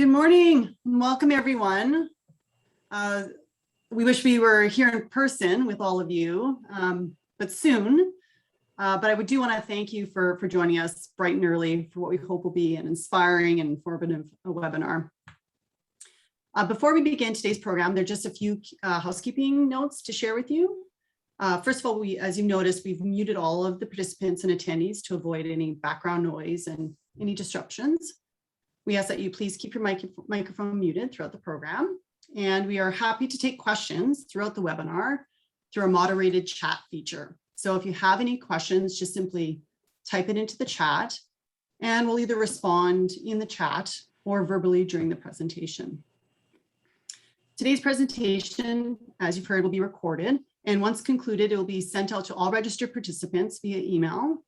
Good morning and welcome everyone. We wish we were here in person with all of you, but soon. But I do want to thank you for joining us bright and early for what we hope will be an inspiring and informative webinar. Before we begin today's program, there are just a few housekeeping notes to share with you. First of all, as you noticed, we've muted all of the participants and attendees to avoid any background noise and any disruptions. We ask that you please keep your microphone muted throughout the program, and we are happy to take questions throughout the webinar through our moderated chat feature. So if you have any questions, just simply type it into the chat and we'll either respond in the chat or verbally during the presentation. Today's presentation, as you've heard, will be recorded, and once concluded, it will be sent out to all registered participants via email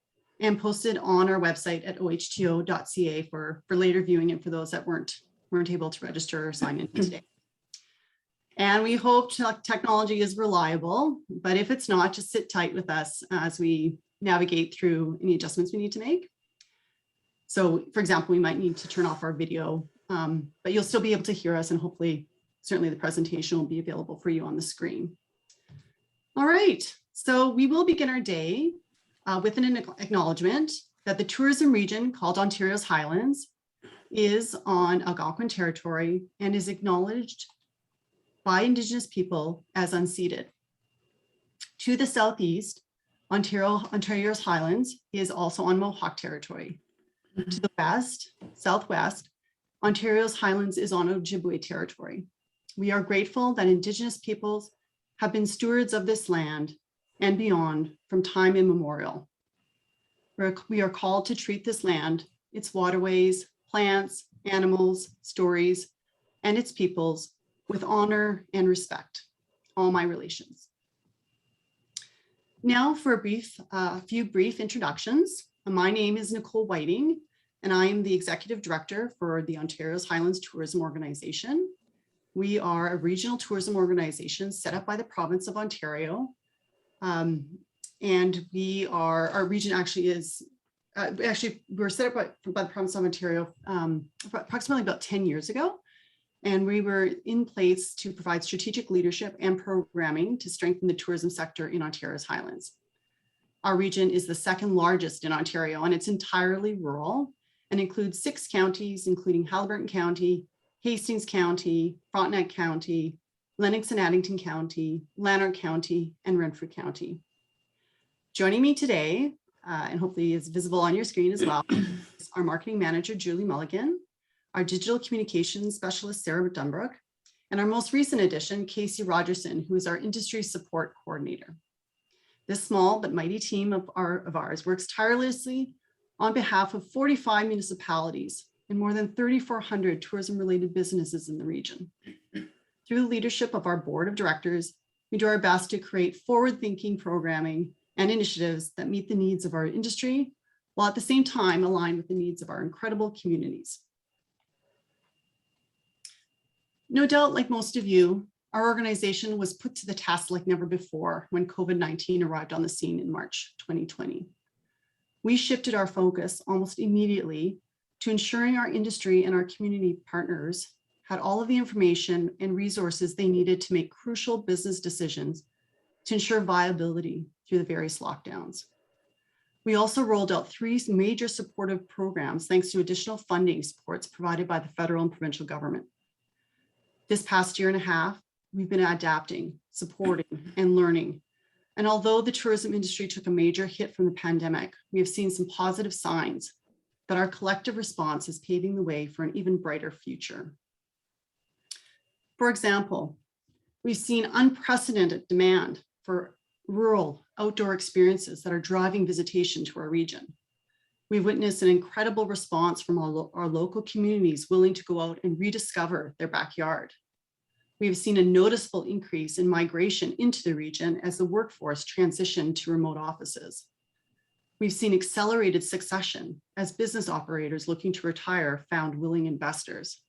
and posted on our website at ohto.ca for later viewing and for those that weren't able to register or sign in today. And we hope technology is reliable, but if it's not, just sit tight with us as we navigate through any adjustments we need to make. So for example, we might need to turn off our video, but you'll still be able to hear us, and hopefully, certainly the presentation will be available for you on the screen. All right, so we will begin our day with an acknowledgement that the tourism region called Ontario's Highlands is on Algonquin territory and is acknowledged by Indigenous people as unceded. To the southeast, Ontario's Highlands is also on Mohawk territory. To the west, southwest, Ontario's Highlands is on Ojibwe territory. We are grateful that Indigenous peoples have been stewards of this land and beyond from time immemorial. We are called to treat this land, its waterways, plants, animals, stories, and its peoples with honor and respect, all my relations. Now for a few brief introductions. My name is Nicole Whiting, and I am the Executive Director for the Ontario's Highlands Tourism Organization. We are a regional tourism organization set up by the province of Ontario. And our region actually is, we were set up by the province of Ontario approximately about 10 years ago. And we were in place to provide strategic leadership and programming to strengthen the tourism sector in Ontario's Highlands. Our region is the second largest in Ontario, and it's entirely rural and includes 6 counties, including Haliburton County, Hastings County, Frontenac County, Lennox and Addington County, Lanark County, and Renfrew County. Joining me today, and hopefully is visible on your screen as well, is our marketing manager, Julie Mulligan, our digital communications specialist, Sarah Dunbrook, and our most recent addition, Casey Rogerson, who is our industry support coordinator. This small but mighty team of ours works tirelessly on behalf of 45 municipalities and more than 3,400 tourism-related businesses in the region. Through the leadership of our board of directors, we do our best to create forward-thinking programming and initiatives that meet the needs of our industry, while at the same time align with the needs of our incredible communities. No doubt, like most of you, our organization was put to the task like never before when COVID-19 arrived on the scene in March 2020. We shifted our focus almost immediately to ensuring our industry and our community partners had all of the information and resources they needed to make crucial business decisions to ensure viability through the various lockdowns. We also rolled out 3 major supportive programs thanks to additional funding supports provided by the federal and provincial government. This past year and a half, we've been adapting, supporting, and learning. And although the tourism industry took a major hit from the pandemic, we have seen some positive signs that our collective response is paving the way for an even brighter future. For example, we've seen unprecedented demand for rural outdoor experiences that are driving visitation to our region. We've witnessed an incredible response from our local communities willing to go out and rediscover their backyard. We've seen a noticeable increase in migration into the region as the workforce transitioned to remote offices. We've seen accelerated succession as business operators looking to retire found willing investors.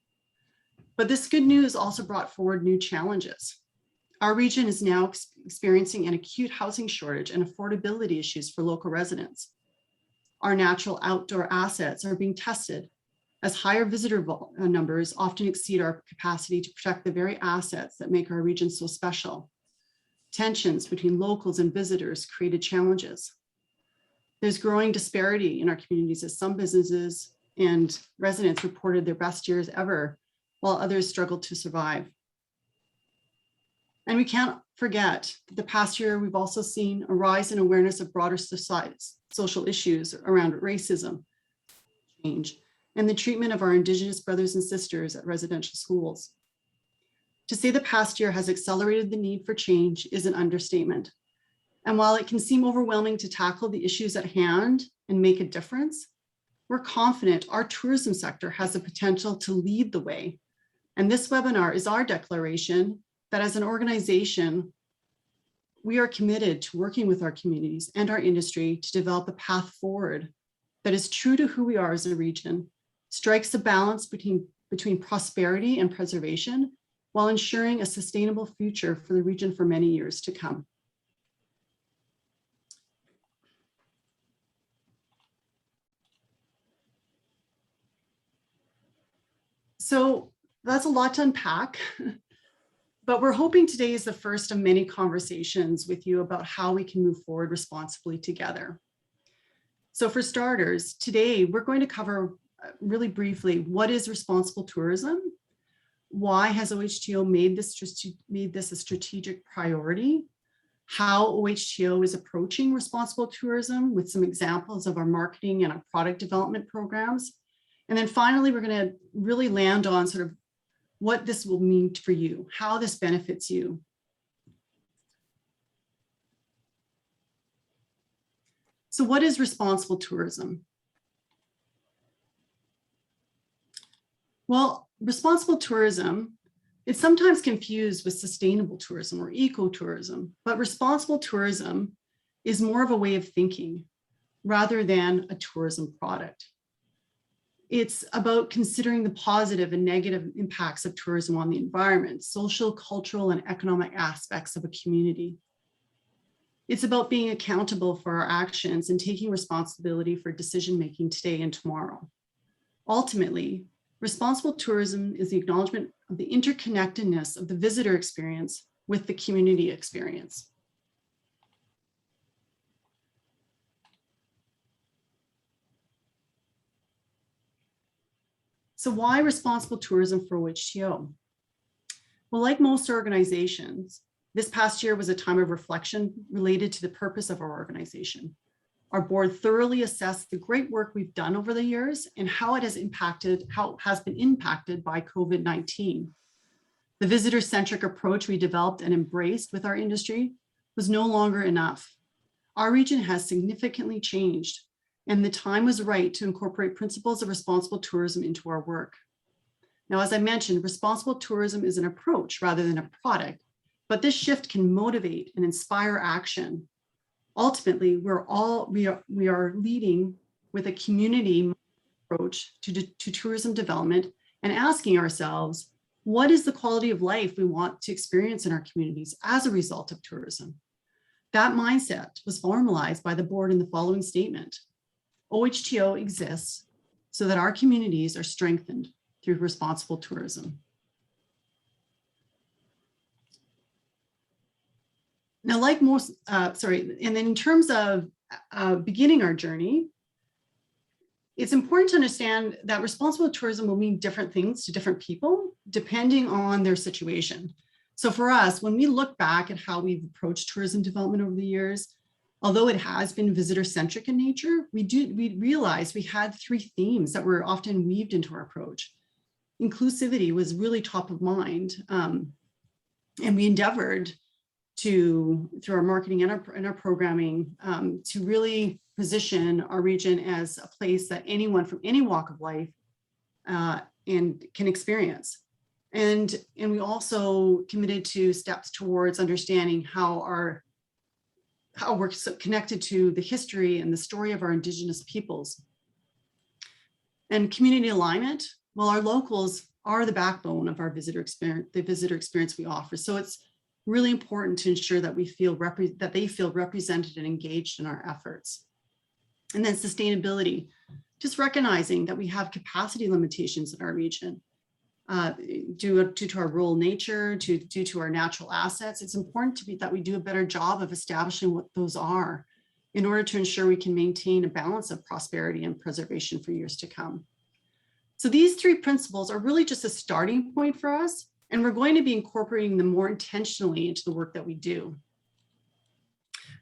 But this good news also brought forward new challenges. Our region is now experiencing an acute housing shortage and affordability issues for local residents. Our natural outdoor assets are being tested as higher visitor numbers often exceed our capacity to protect the very assets that make our region so special. Tensions between locals and visitors created challenges. There's growing disparity in our communities as some businesses and residents reported their best years ever, while others struggled to survive. And we can't forget that the past year, we've also seen a rise in awareness of broader social issues around racism, change, and the treatment of our Indigenous brothers and sisters at residential schools. To say the past year has accelerated the need for change is an understatement. And while it can seem overwhelming to tackle the issues at hand and make a difference, we're confident our tourism sector has the potential to lead the way. And this webinar is our declaration that as an organization, we are committed to working with our communities and our industry to develop a path forward that is true to who we are as a region, strikes a balance between prosperity and preservation, while ensuring a sustainable future for the region for many years to come. So that's a lot to unpack, but we're hoping today is the first of many conversations with you about how we can move forward responsibly together. So for starters, today we're going to cover really briefly, what is responsible tourism? Why has OHTO made this a strategic priority? How OHTO is approaching responsible tourism with some examples of our marketing and our product development programs. And then finally, we're going to really land on sort of what this will mean for you, how this benefits you. So what is responsible tourism? Well, responsible tourism is sometimes confused with sustainable tourism or ecotourism, but responsible tourism is more of a way of thinking rather than a tourism product. It's about considering the positive and negative impacts of tourism on the environment, social, cultural, and economic aspects of a community. It's about being accountable for our actions and taking responsibility for decision-making today and tomorrow. Ultimately, responsible tourism is the acknowledgement of the interconnectedness of the visitor experience with the community experience. So why responsible tourism for OHTO? Well, like most organizations, this past year was a time of reflection related to the purpose of our organization. Our board thoroughly assessed the great work we've done over the years and how it has been impacted by COVID-19. The visitor-centric approach we developed and embraced with our industry was no longer enough. Our region has significantly changed, and the time was right to incorporate principles of responsible tourism into our work. Now, as I mentioned, responsible tourism is an approach rather than a product, but this shift can motivate and inspire action. Ultimately, we are leading with a community approach to tourism development and asking ourselves, what is the quality of life we want to experience in our communities as a result of tourism? That mindset was formalized by the board in the following statement. OHTO exists so that our communities are strengthened through responsible tourism. Now, like most, and then in terms of beginning our journey, it's important to understand that responsible tourism will mean different things to different people depending on their situation. So for us, when we look back at how we've approached tourism development over the years, although it has been visitor-centric in nature, we realized we had three themes that were often weaved into our approach. Inclusivity was really top of mind, and we endeavored to, through our marketing and our programming, to really position our region as a place that anyone from any walk of life and can experience. And we also committed to steps towards understanding how we're connected to the history and the story of our Indigenous peoples. And community alignment, well, our locals are the backbone of our visitor experience, the visitor experience we offer. So it's really important to ensure that they feel represented and engaged in our efforts. And then sustainability, just recognizing that we have capacity limitations in our region due to our rural nature, due to our natural assets. It's important that we do a better job of establishing what those are in order to ensure we can maintain a balance of prosperity and preservation for years to come. So these three principles are really just a starting point for us, and we're going to be incorporating them more intentionally into the work that we do.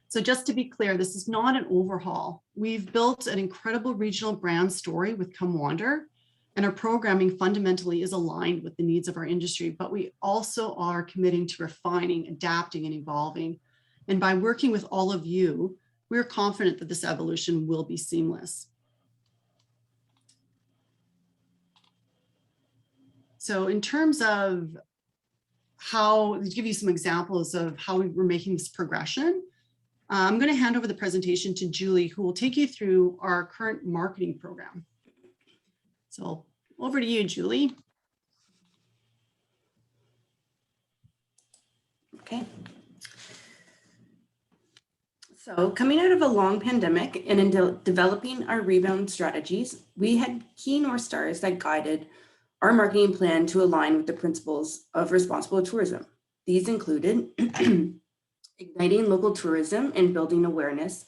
So just to be clear, this is not an overhaul. We've built an incredible regional brand story with Come Wander, and our programming fundamentally is aligned with the needs of our industry, but we also are committing to refining, adapting, and evolving. And by working with all of you, we're confident that this evolution will be seamless. So in terms of how, to give you some examples of how we're making this progression, I'm going to hand over the presentation to Julie, who will take you through our current marketing program. So over to you, Julie. Okay. So coming out of a long pandemic and in developing our rebound strategies, we had key North Stars that guided our marketing plan to align with the principles of responsible tourism. These included igniting local tourism and building awareness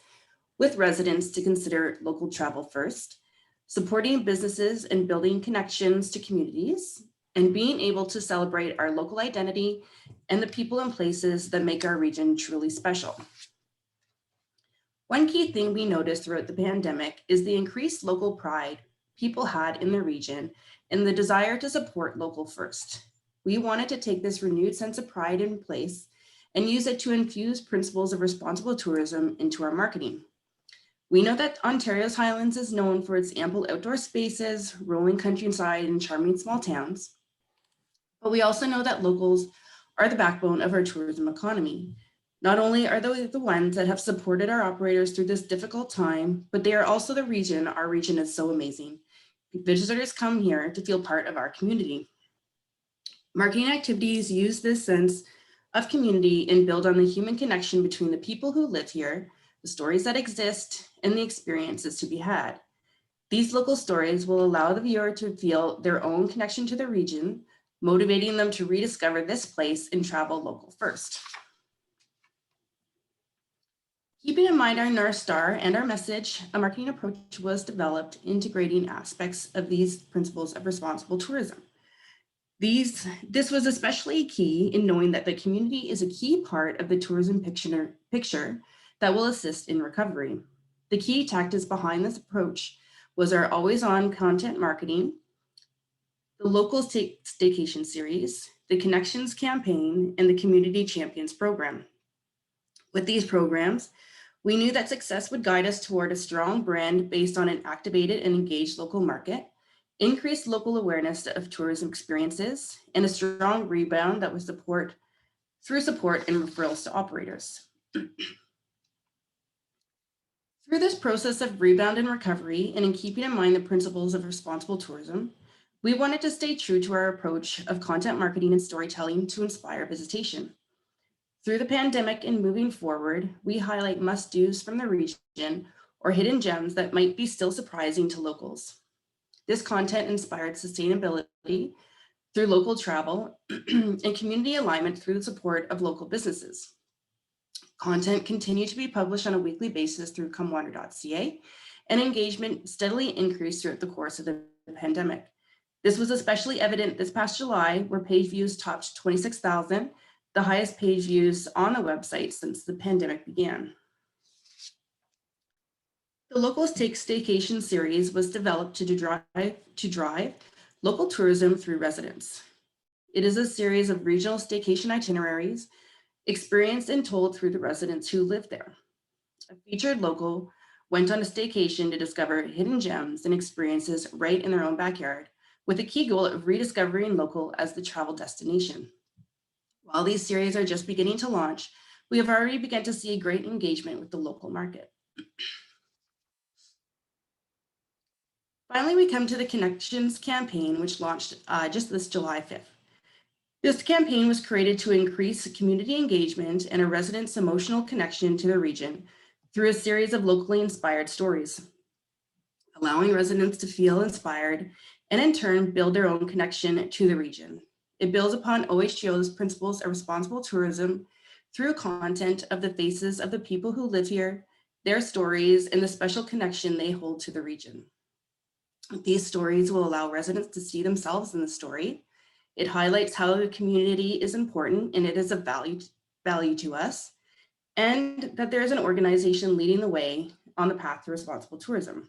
with residents to consider local travel first, supporting businesses and building connections to communities, and being able to celebrate our local identity and the people and places that make our region truly special. One key thing we noticed throughout the pandemic is the increased local pride people had in the region and the desire to support local first. We wanted to take this renewed sense of pride in place and use it to infuse principles of responsible tourism into our marketing. We know that Ontario's Highlands is known for its ample outdoor spaces, rolling countryside, and charming small towns. But we also know that locals are the backbone of our tourism economy. Not only are they the ones that have supported our operators through this difficult time, but they are also the reason our region is so amazing. Visitors come here to feel part of our community. Marketing activities use this sense of community and build on the human connection between the people who live here, the stories that exist, and the experiences to be had. These local stories will allow the viewer to feel their own connection to the region, motivating them to rediscover this place and travel local first. Keeping in mind our North Star and our message, a marketing approach was developed integrating aspects of these principles of responsible tourism. This was especially key in knowing that the community is a key part of the tourism picture that will assist in recovery. The key tactics behind this approach was our always-on content marketing, the local staycation series, the Connections campaign, and the Community Champions program. With these programs, we knew that success would guide us toward a strong brand based on an activated and engaged local market, increased local awareness of tourism experiences, and a strong rebound that would support and referrals to operators. Through this process of rebound and recovery, and in keeping in mind the principles of responsible tourism, we wanted to stay true to our approach of content marketing and storytelling to inspire visitation. Through the pandemic and moving forward, we highlight must-dos from the region or hidden gems that might be still surprising to locals. This content inspired sustainability through local travel and community alignment through the support of local businesses. Content continued to be published on a weekly basis through comewander.ca, and engagement steadily increased throughout the course of the pandemic. This was especially evident this past July, where page views topped 26,000, the highest page views on the website since the pandemic began. The Local Staycation series was developed to drive local tourism through residents. It is a series of regional staycation itineraries experienced and told through the residents who live there. A featured local went on a staycation to discover hidden gems and experiences right in their own backyard, with a key goal of rediscovering local as the travel destination. While these series are just beginning to launch, we have already begun to see great engagement with the local market. Finally, we come to the Connections campaign, which launched just this July 5th. This campaign was created to increase community engagement and a residents' emotional connection to the region through a series of locally inspired stories. allowing residents to feel inspired and in turn build their own connection to the region. It builds upon OHGO's principles of responsible tourism through content of the faces of the people who live here, their stories, and the special connection they hold to the region. These stories will allow residents to see themselves in the story. It highlights how the community is important and it is of value to us, and that there is an organization leading the way on the path to responsible tourism.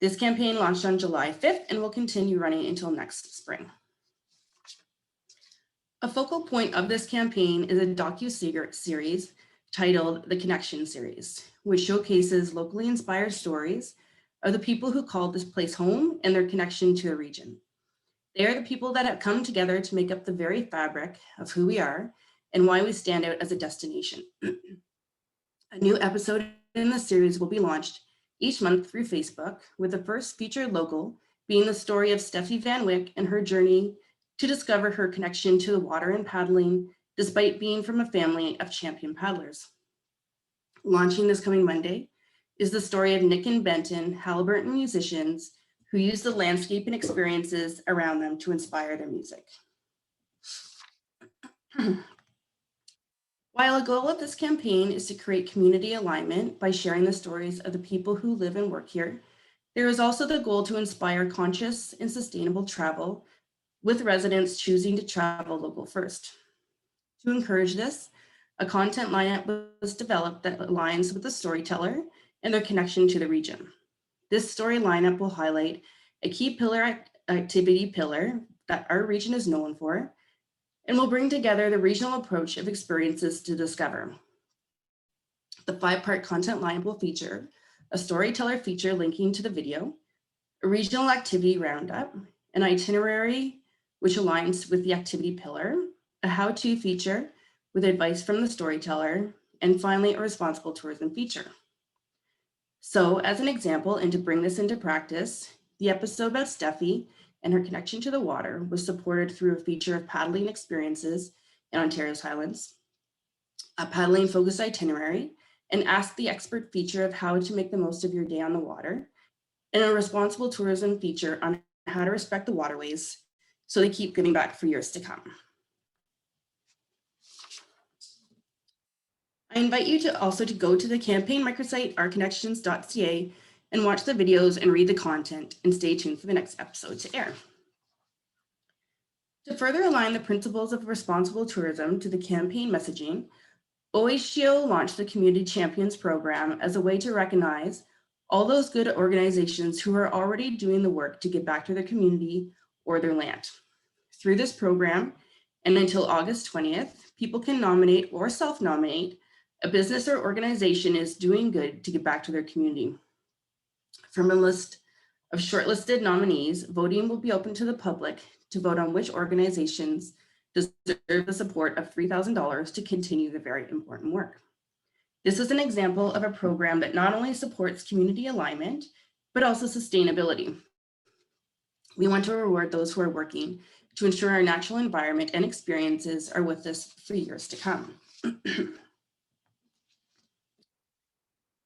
This campaign launched on July 5th and will continue running until next spring. A focal point of this campaign is a docu-series titled The Connection Series, which showcases locally inspired stories of the people who call this place home and their connection to the region. They are the people that have come together to make up the very fabric of who we are and why we stand out as a destination. A new episode in the series will be launched each month through Facebook, with the first featured local being the story of Steffi Van Wyck and her journey to discover her connection to the water and paddling, despite being from a family of champion paddlers. Launching this coming Monday is the story of Nick and Benton, Halliburton musicians, who use the landscape and experiences around them to inspire their music. While a goal of this campaign is to create community alignment by sharing the stories of the people who live and work here, there is also the goal to inspire conscious and sustainable travel, with residents choosing to travel local first. To encourage this, a content lineup was developed that aligns with the storyteller and their connection to the region. This story lineup will highlight a key activity pillar that our region is known for, and will bring together the regional approach of experiences to discover. The 5-part content lineup will feature a storyteller feature linking to the video, a regional activity roundup, an itinerary which aligns with the activity pillar, a how-to feature with advice from the storyteller, and finally, a responsible tourism feature. So as an example, and to bring this into practice, the episode about Steffi and her connection to the water was supported through a feature of paddling experiences in Ontario's Highlands, a paddling focused itinerary, and ask the expert feature of how to make the most of your day on the water, and a responsible tourism feature on how to respect the waterways so they keep giving back for years to come. I invite you to also go to the campaign microsite ourconnections.ca and watch the videos and read the content, and stay tuned for the next episode to air. To further align the principles of responsible tourism to the campaign messaging, OHGO launched the Community Champions program as a way to recognize all those good organizations who are already doing the work to give back to their community or their land. Through this program, and until August 20th, people can nominate or self-nominate a business or organization is doing good to give back to their community. From a list of shortlisted nominees, voting will be open to the public to vote on which organizations deserve the support of $3,000 to continue the very important work. This is an example of a program that not only supports community alignment, but also sustainability. We want to reward those who are working to ensure our natural environment and experiences are with us for years to come.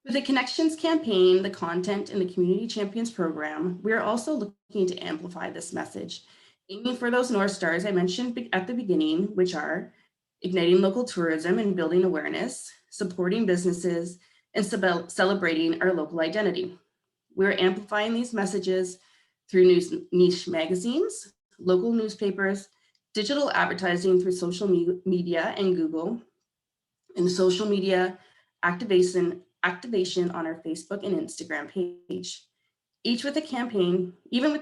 With the Connections campaign, the content, and the Community Champions program, we are also looking to amplify this message, aiming for those North Stars I mentioned at the beginning, which are igniting local tourism and building awareness, supporting businesses, and celebrating our local identity. We're amplifying these messages through niche magazines, local newspapers, digital advertising through social media and Google, and social media activation on our Facebook and Instagram page. Even with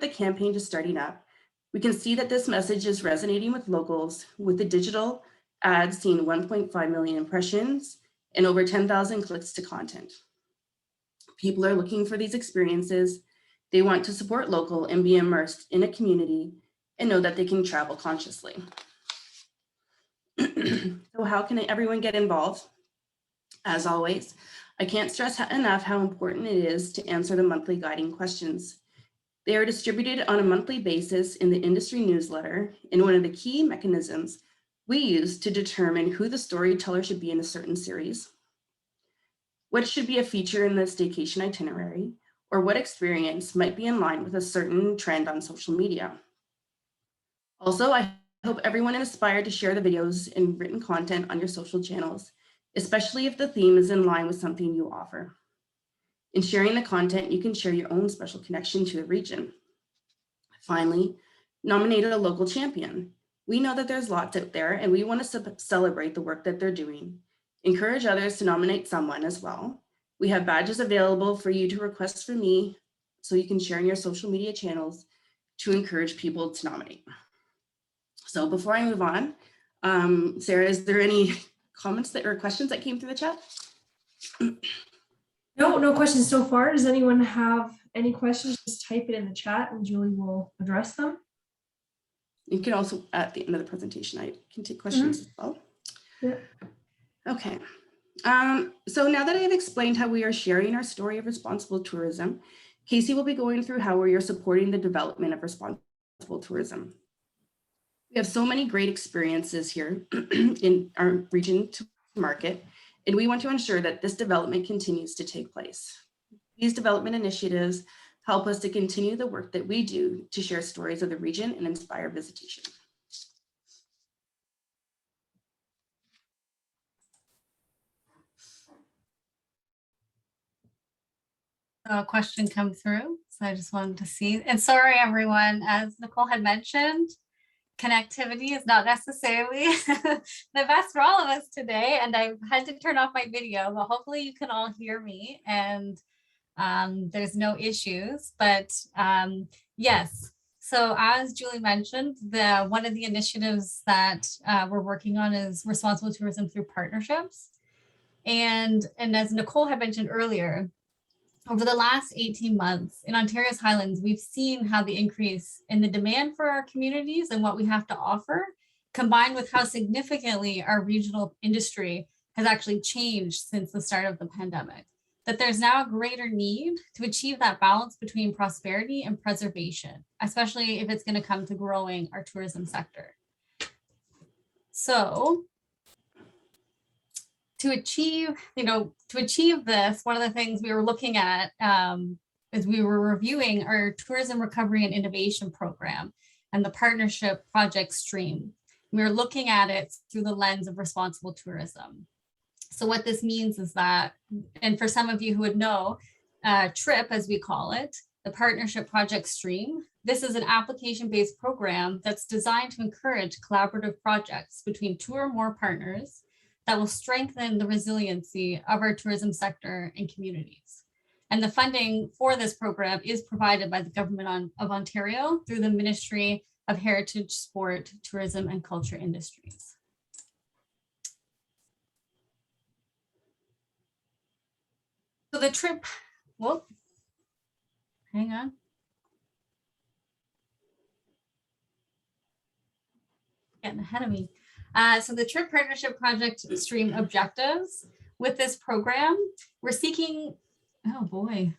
the campaign just starting up, we can see that this message is resonating with locals, with the digital ads seeing 1.5 million impressions and over 10,000 clicks to content. People are looking for these experiences. They want to support local and be immersed in a community and know that they can travel consciously. So how can everyone get involved? As always, I can't stress enough how important it is to answer the monthly guiding questions. They are distributed on a monthly basis in the industry newsletter, and one of the key mechanisms we use to determine who the storyteller should be in a certain series, what should be a feature in the staycation itinerary, or what experience might be in line with a certain trend on social media. Also, I hope everyone is inspired to share the videos and written content on your social channels, especially if the theme is in line with something you offer. In sharing the content, you can share your own special connection to the region. Finally, nominate a local champion. We know that there's lots out there and we want to celebrate the work that they're doing. Encourage others to nominate someone as well. We have badges available for you to request from me so you can share in your social media channels to encourage people to nominate. So before I move on, Sarah, is there any comments or questions that came through the chat? No questions so far. Does anyone have any questions? Just type it in the chat and Julie will address them. You can also, at the end of the presentation, I can take questions as well. Yeah. Okay. So now that I have explained how we are sharing our story of responsible tourism, Casey will be going through how we are supporting the development of responsible tourism. We have so many great experiences here in our region to market, and we want to ensure that this development continues to take place. These development initiatives help us to continue the work that we do to share stories of the region and inspire visitation. A question come through, so I just wanted to see. And sorry, everyone, as Nicole had mentioned, connectivity is not necessarily the best for all of us today, and I had to turn off my video, but hopefully you can all hear me and there's no issues. But yes, so as Julie mentioned, one of the initiatives that we're working on is responsible tourism through partnerships. And as Nicole had mentioned earlier, over the last 18 months in Ontario's Highlands, we've seen how the increase in the demand for our communities and what we have to offer, combined with how significantly our regional industry has actually changed since the start of the pandemic, that there's now a greater need to achieve that balance between prosperity and preservation, especially if it's going to come to growing our tourism sector. So to achieve this, one of the things we were looking at as we were reviewing our tourism recovery and innovation program and the partnership project stream. We were looking at it through the lens of responsible tourism. So what this means is that, and for some of you who would know, TRIP, as we call it, the partnership project stream, this is an application-based program that's designed to encourage collaborative projects between 2 or more partners that will strengthen the resiliency of our tourism sector and communities. And the funding for this program is provided by the Government of Ontario through the Ministry of Heritage, Sport, Tourism and Culture Industries. So the TRIP, whoop, hang on. Getting ahead of me. So the TRIP Partnership Project Stream objectives with this program, we're seeking, oh boy.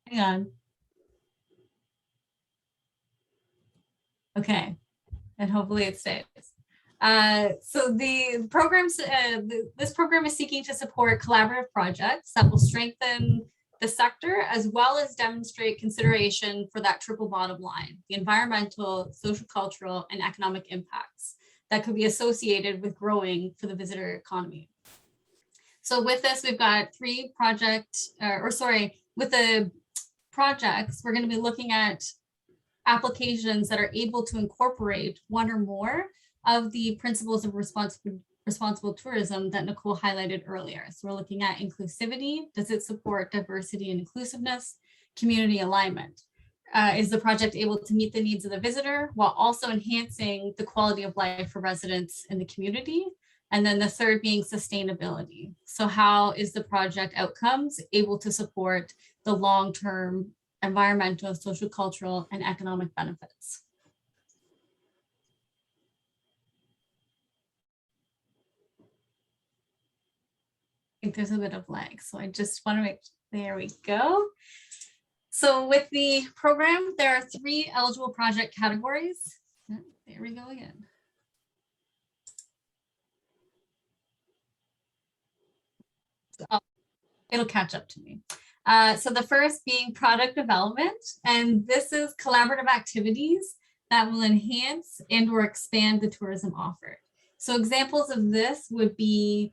Hang on. Okay, and hopefully it stays. So the programs, this program is seeking to support collaborative projects that will strengthen the sector, as well as demonstrate consideration for that triple bottom line, the environmental, social, cultural, and economic impacts that could be associated with growing for the visitor economy. So with this, we've got 3 projects, with the projects, we're going to be looking at applications that are able to incorporate 1 or more of the principles of responsible tourism that Nicole highlighted earlier. So we're looking at inclusivity. Does it support diversity and inclusiveness? Community alignment. Is the project able to meet the needs of the visitor while also enhancing the quality of life for residents in the community? And then the third being sustainability. So how is the project outcomes able to support the long-term environmental, social, cultural, and economic benefits? I think there's a bit of lag, so I just want to make, there we go. So with the program, there are 3 eligible project categories. There we go again. So it'll catch up to me. So the first being product development, and this is collaborative activities that will enhance and or expand the tourism offer. So examples of this would be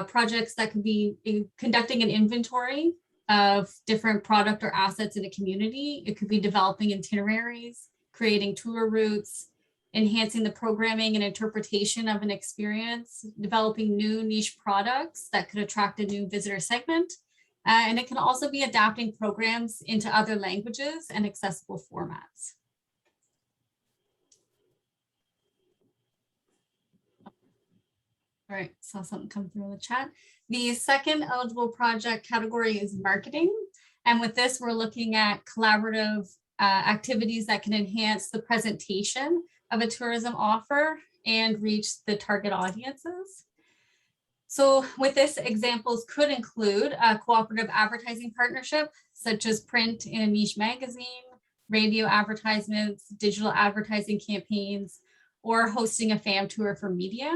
projects that could be conducting an inventory of different product or assets in a community. It could be developing itineraries, creating tour routes, enhancing the programming and interpretation of an experience, developing new niche products that could attract a new visitor segment. And it can also be adapting programs into other languages and accessible formats. All right, saw something come through in the chat. The second eligible project category is marketing. And with this, we're looking at collaborative activities that can enhance the presentation of a tourism offer and reach the target audiences. So with this, examples could include a cooperative advertising partnership, such as print in a niche magazine, radio advertisements, digital advertising campaigns, or hosting a fam tour for media.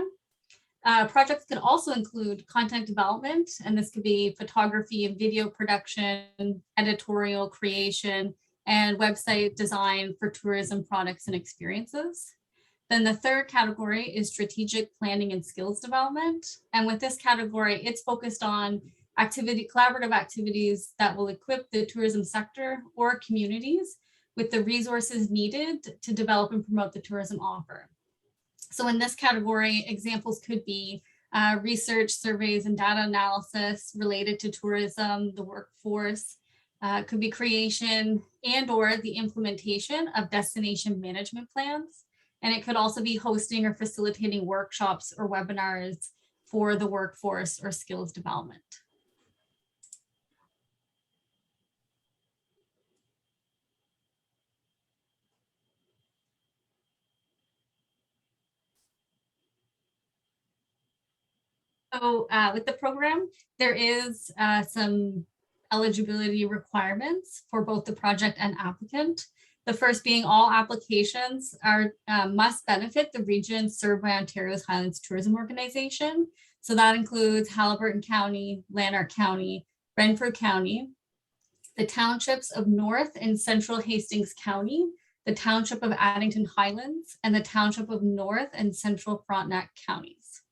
Projects could also include content development, and this could be photography and video production, editorial creation, and website design for tourism products and experiences. Then the third category is strategic planning and skills development. And with this category, it's focused on collaborative activities that will equip the tourism sector or communities with the resources needed to develop and promote the tourism offer. So in this category, examples could be research, surveys, and data analysis related to tourism, the workforce, could be creation and or the implementation of destination management plans. And it could also be hosting or facilitating workshops or webinars for the workforce or skills development. So with the program, there is some eligibility requirements for both the project and applicant. The first being all applications must benefit the region served by Ontario's Highlands Tourism Organization. So that includes Haliburton County, Lanark County, Renfrew County, the townships of North and Central Hastings County, the township of Addington Highlands, and the township of North and Central Frontenac counties.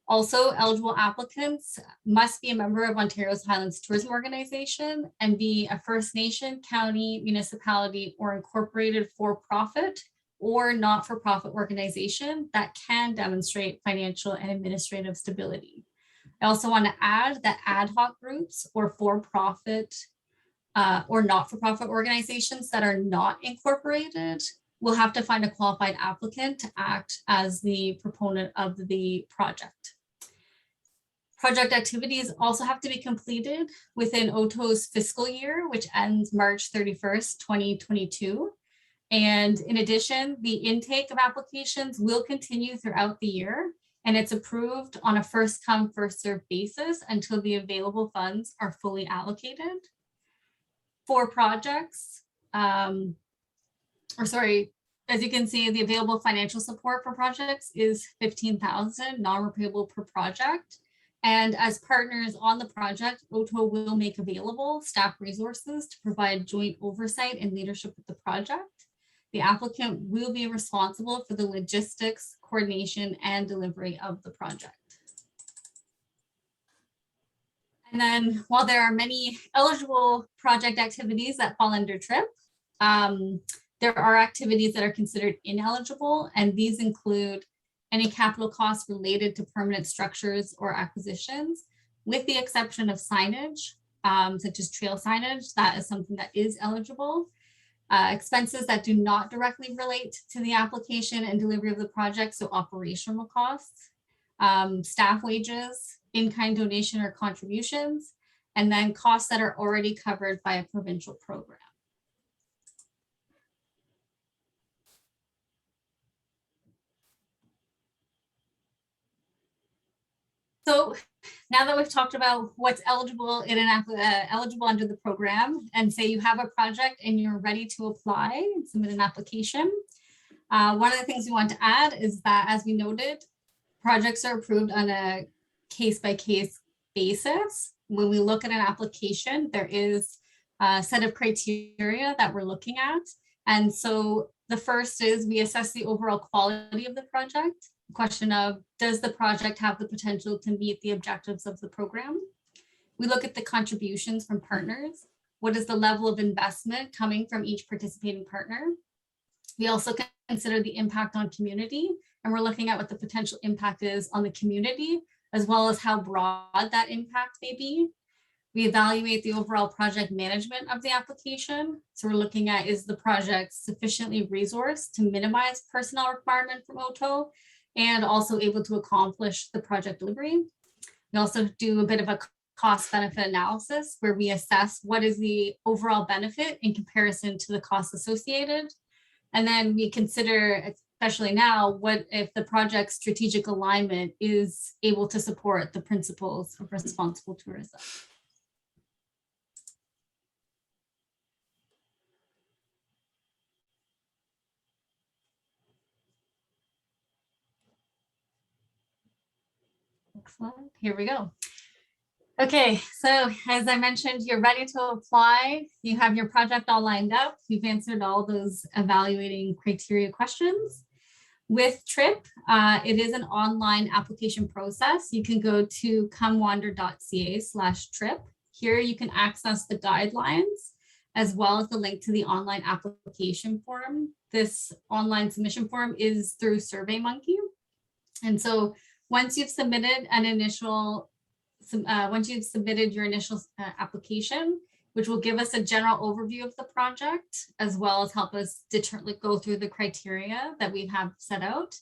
Also, eligible applicants must be a member of Ontario's Highlands Tourism Organization and be a First Nation, county, municipality, or incorporated for-profit or not-for-profit organization that can demonstrate financial and administrative stability. I also want to add that ad hoc groups or for-profit or not-for-profit organizations that are not incorporated will have to find a qualified applicant to act as the proponent of the project. Project activities also have to be completed within OTO's fiscal year, which ends March 31st, 2022. And in addition, the intake of applications will continue throughout the year, and it's approved on a first come, first served basis until the available funds are fully allocated. For projects, as you can see, the available financial support for projects is $15,000 non-repayable per project. And as partners on the project, OTO will make available staff resources to provide joint oversight and leadership of the project. The applicant will be responsible for the logistics, coordination, and delivery of the project. And then while there are many eligible project activities that fall under TRIP, there are activities that are considered ineligible, and these include any capital costs related to permanent structures or acquisitions, with the exception of signage, such as trail signage. That is something that is eligible. Expenses that do not directly relate to the application and delivery of the project, so operational costs, staff wages, in-kind donation or contributions, and then costs that are already covered by a provincial program. So now that we've talked about what's eligible in an eligible under the program, and say you have a project and you're ready to apply and submit an application, one of the things we want to add is that, as we noted, projects are approved on a case-by-case basis. when we look at an application, there is a set of criteria that we're looking at. And so the first is we assess the overall quality of the project. Question of, does the project have the potential to meet the objectives of the program? We look at the contributions from partners. What is the level of investment coming from each participating partner? We also consider the impact on community, and we're looking at what the potential impact is on the community, as well as how broad that impact may be. We evaluate the overall project management of the application. So we're looking at, is the project sufficiently resourced to minimize personnel requirement from OTO and also able to accomplish the project delivery? We also do a bit of a cost benefit analysis where we assess what is the overall benefit in comparison to the costs associated. And then we consider, especially now, what if the project's strategic alignment is able to support the principles of responsible tourism. Excellent. Here we go. Okay, so as I mentioned, you're ready to apply. You have your project all lined up. You've answered all those evaluating criteria questions. With TRIP, it is an online application process. You can go to comewander.ca/trip. Here you can access the guidelines as well as the link to the online application form. This online submission form is through SurveyMonkey. And so once you've submitted your initial application, which will give us a general overview of the project, as well as help us go through the criteria that we have set out.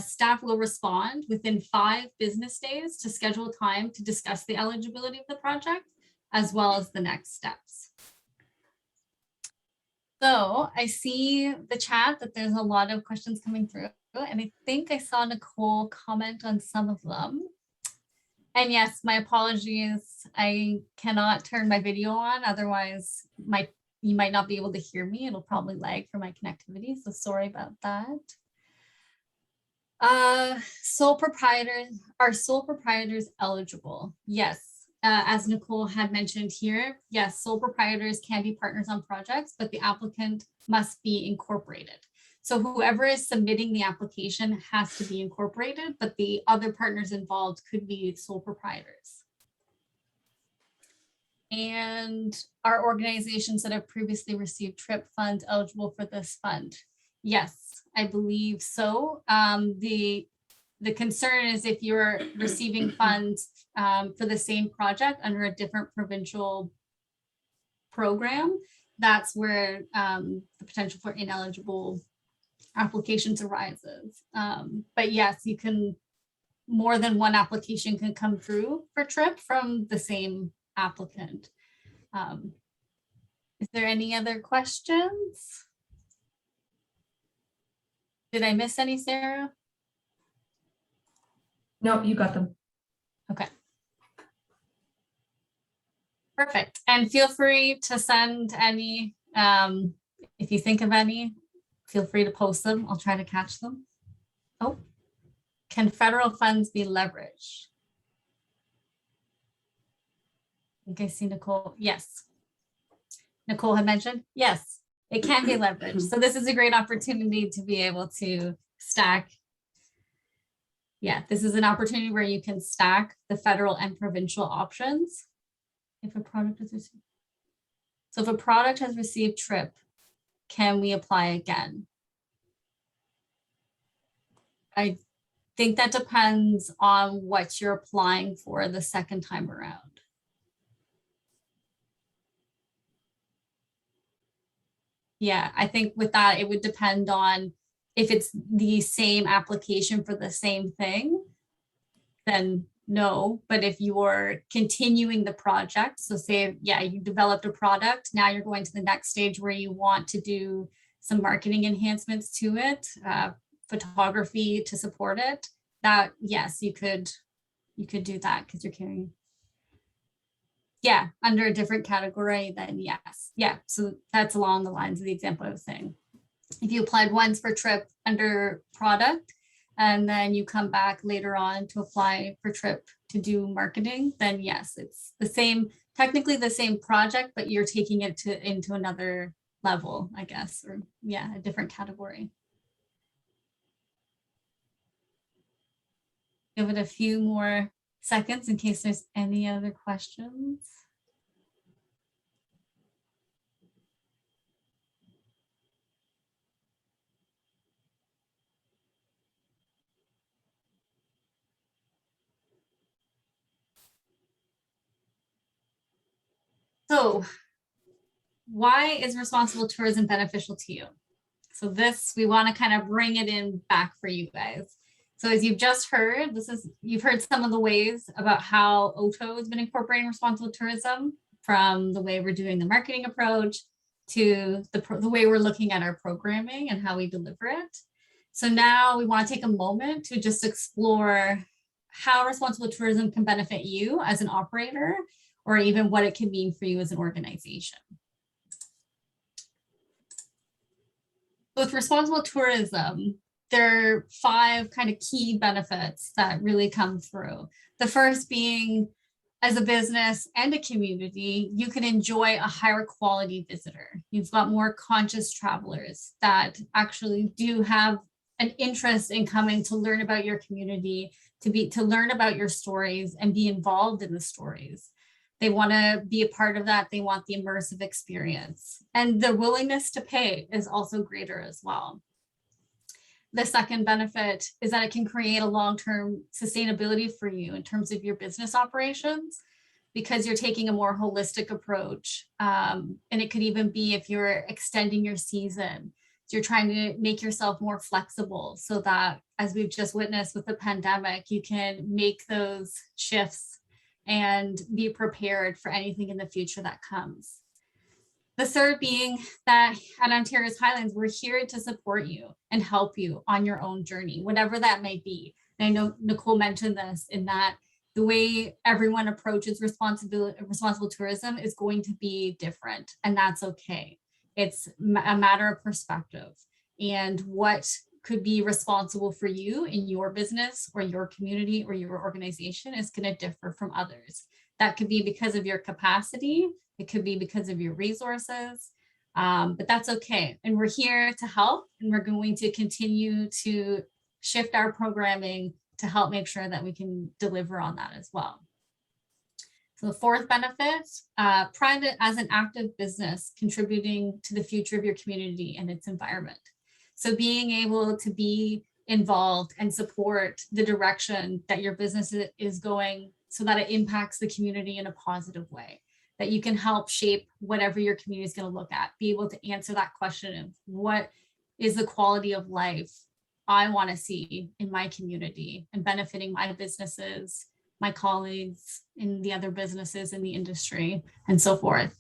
Staff will respond within 5 business days to schedule time to discuss the eligibility of the project, as well as the next steps. So I see the chat that there's a lot of questions coming through, and I think I saw Nicole comment on some of them. And yes, my apologies. I cannot turn my video on. Otherwise, you might not be able to hear me. It'll probably lag for my connectivity. So sorry about that. Sole proprietors, are sole proprietors eligible? Yes. As Nicole had mentioned here, yes, sole proprietors can be partners on projects, but the applicant must be incorporated. So whoever is submitting the application has to be incorporated, but the other partners involved could be sole proprietors. And are organizations that have previously received TRIP funds eligible for this fund? Yes, I believe so. The concern is if you're receiving funds for the same project under a different provincial program, that's where the potential for ineligible applications arises. But yes, you can, more than one application can come through for TRIP from the same applicant. Is there any other questions? Did I miss any, Sarah? No, you got them. Okay. Perfect. And feel free to send any, if you think of any, feel free to post them. I'll try to catch them. Oh, can federal funds be leveraged? I think I see Nicole. Yes. Nicole had mentioned, yes, it can be leveraged. So this is a great opportunity to be able to stack. Yeah, this is an opportunity where you can stack the federal and provincial options. If a product is received. So if a product has received TRIP, can we apply again? I think that depends on what you're applying for the second time around. Yeah, I think with that, it would depend on if it's the same application for the same thing, then no. But if you're continuing the project, so say, yeah, you developed a product, now you're going to the next stage where you want to do some marketing enhancements to it, photography to support it, that yes, you could do that because you're carrying. Yeah, under a different category, then yes. Yeah, so that's along the lines of the example I was saying. If you applied once for TRIP under product, and then you come back later on to apply for TRIP to do marketing, then yes, it's the same, technically the same project, but you're taking it into another level, I guess, or yeah, a different category. Give it a few more seconds in case there's any other questions. So why is responsible tourism beneficial to you? So this, we want to kind of bring it in back for you guys. So as you've just heard, you've heard some of the ways about how OTO has been incorporating responsible tourism, from the way we're doing the marketing approach to the way we're looking at our programming and how we deliver it. So now we want to take a moment to just explore how responsible tourism can benefit you as an operator, or even what it can mean for you as an organization. With responsible tourism, there are 5 kind of key benefits that really come through. The first being, as a business and a community, you can enjoy a higher quality visitor. You've got more conscious travelers that actually do have an interest in coming to learn about your community, to learn about your stories and be involved in the stories. They want to be a part of that. They want the immersive experience, and the willingness to pay is also greater as well. The second benefit is that it can create a long-term sustainability for you in terms of your business operations, because you're taking a more holistic approach. And it could even be if you're extending your season, you're trying to make yourself more flexible so that, as we've just witnessed with the pandemic, you can make those shifts and be prepared for anything in the future that comes. The third being that at Ontario's Highlands, we're here to support you and help you on your own journey, whatever that may be. And I know Nicole mentioned this, in that the way everyone approaches responsible tourism is going to be different, and that's okay. It's a matter of perspective, and what could be responsible for you in your business or your community or your organization is going to differ from others. That could be because of your capacity. It could be because of your resources, but that's okay. And we're here to help, and we're going to continue to shift our programming to help make sure that we can deliver on that as well. So the fourth benefit, private as an active business contributing to the future of your community and its environment. So being able to be involved and support the direction that your business is going, so that it impacts the community in a positive way, that you can help shape whatever your community is going to look at, be able to answer that question of what is the quality of life I want to see in my community and benefiting my businesses, my colleagues in the other businesses in the industry, and so forth.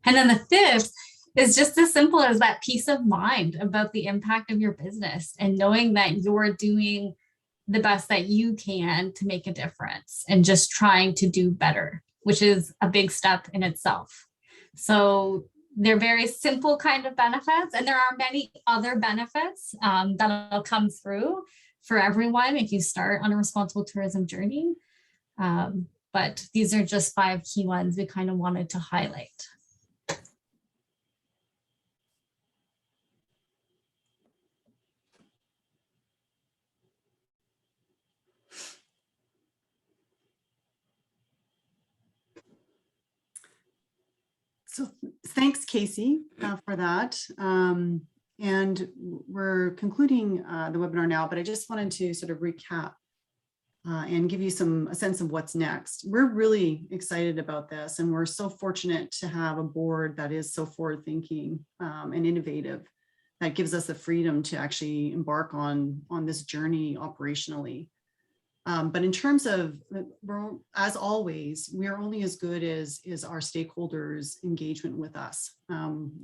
And then the fifth is just as simple as that peace of mind about the impact of your business and knowing that you're doing the best that you can to make a difference and just trying to do better, which is a big step in itself. So they're very simple kind of benefits, and there are many other benefits that'll come through for everyone if you start on a responsible tourism journey. But these are just 5 key ones we kind of wanted to highlight. So thanks, Casey, for that. And we're concluding the webinar now, but I just wanted to sort of recap and give you a sense of what's next. We're really excited about this, and we're so fortunate to have a board that is so forward-thinking and innovative, that gives us the freedom to actually embark on this journey operationally. But in terms of, as always, we are only as good as our stakeholders' engagement with us.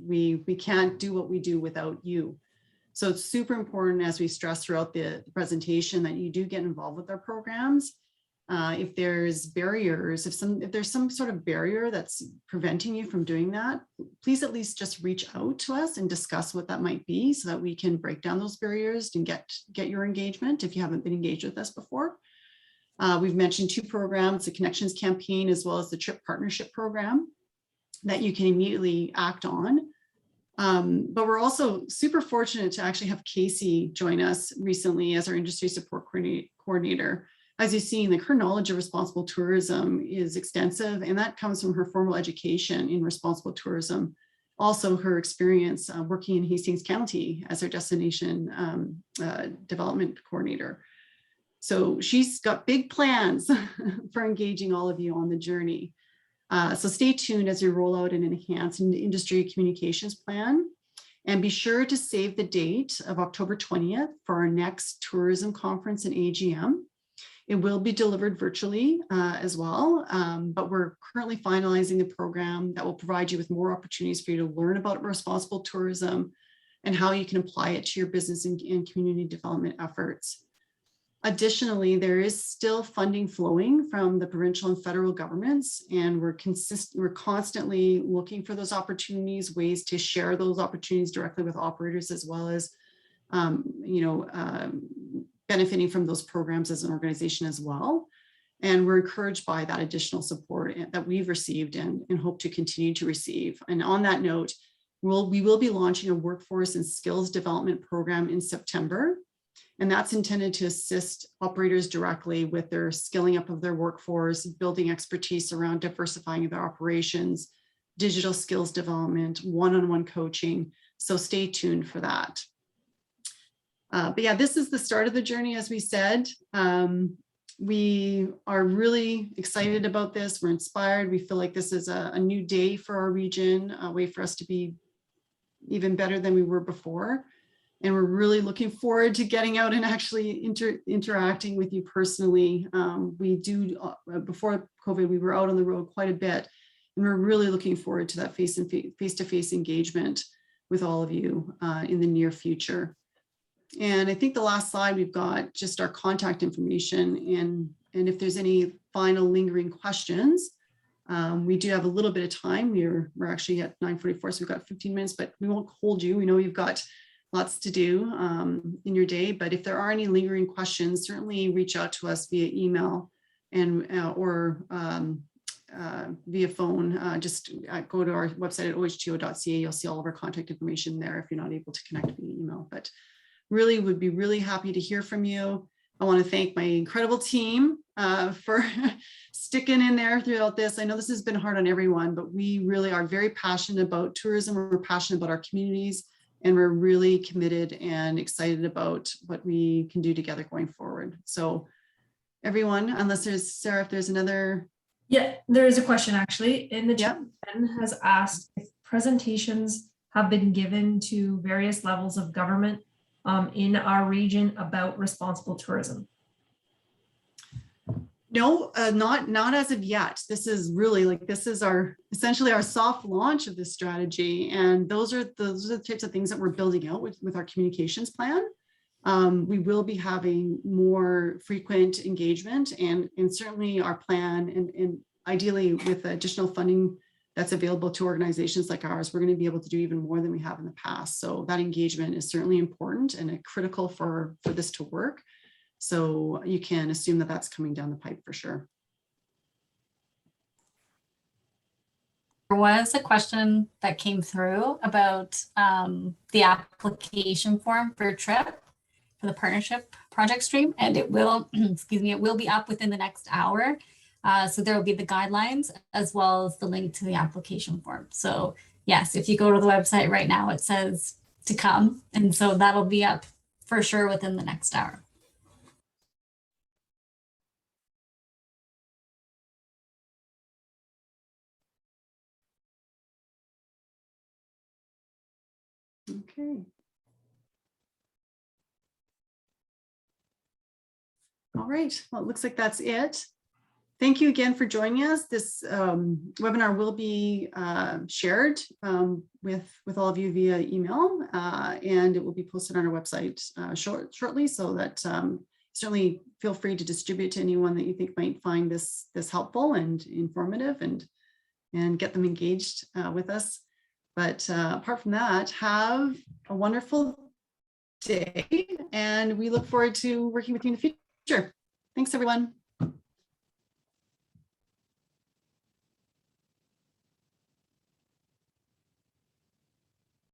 We can't do what we do without you. So it's super important, as we stress throughout the presentation, that you do get involved with our programs If there's barriers, if there's some sort of barrier that's preventing you from doing that, please at least just reach out to us and discuss what that might be so that we can break down those barriers and get your engagement if you haven't been engaged with us before. We've mentioned 2 programs, the Connections Campaign, as well as the Trip Partnership Program that you can immediately act on. But we're also super fortunate to actually have Casey join us recently as our industry support coordinator. As you've seen, her knowledge of responsible tourism is extensive, and that comes from her formal education in responsible tourism. Also, her experience working in Hastings County as our destination development coordinator. So she's got big plans for engaging all of you on the journey. So stay tuned as we roll out an enhanced industry communications plan, and be sure to save the date of October 20th for our next tourism conference and AGM. It will be delivered virtually as well, but we're currently finalizing the program that will provide you with more opportunities for you to learn about responsible tourism and how you can apply it to your business and community development efforts. Additionally, there is still funding flowing from the provincial and federal governments, and we're constantly looking for those opportunities, ways to share those opportunities directly with operators, as well as benefiting from those programs as an organization as well. And we're encouraged by that additional support that we've received and hope to continue to receive. And on that note, we will be launching a workforce and skills development program in September. And that's intended to assist operators directly with their skilling up of their workforce, building expertise around diversifying their operations, digital skills development, one-on-one coaching. So stay tuned for that. But yeah, this is the start of the journey, as we said. We are really excited about this. We're inspired. We feel like this is a new day for our region, a way for us to be even better than we were before. And we're really looking forward to getting out and actually interacting with you personally. Before COVID, we were out on the road quite a bit, and we're really looking forward to that face-to-face engagement with all of you in the near future. And I think the last slide, we've got just our contact information, and if there's any final lingering questions, we do have a little bit of time. We're actually at 9:44, so we've got 15 minutes, but we won't hold you. We know you've got lots to do in your day, but if there are any lingering questions, certainly reach out to us via email and or via phone. Just go to our website at ohto.ca. You'll see all of our contact information there if you're not able to connect via email. But really would be really happy to hear from you. I want to thank my incredible team for sticking in there throughout this. I know this has been hard on everyone, but we really are very passionate about tourism. We're passionate about our communities, and we're really committed and excited about what we can do together going forward. So everyone, unless there's, Sarah, if there's another. Yeah, there is a question actually in the chat. Yeah. Ben has asked if presentations have been given to various levels of government in our region about responsible tourism. No, not as of yet. This is really this is essentially our soft launch of this strategy, and those are the types of things that we're building out with our communications plan. We will be having more frequent engagement, and certainly our plan, and ideally with additional funding that's available to organizations like ours, we're going to be able to do even more than we have in the past. So that engagement is certainly important and critical for this to work. So you can assume that that's coming down the pipe for sure. There was a question that came through about the application form for TRIP, for the partnership project stream, and it will, excuse me, it will be up within the next hour. So there will be the guidelines as well as the link to the application form. So yes, if you go to the website right now, it says to come. And so that'll be up for sure within the next hour. Okay. All right, well, it looks like that's it. Thank you again for joining us. This webinar will be shared with all of you via email, and it will be posted on our website shortly, so that certainly feel free to distribute to anyone that you think might find this helpful and informative, and get them engaged with us. But apart from that, have a wonderful day, and we look forward to working with you in the future. Thanks, everyone.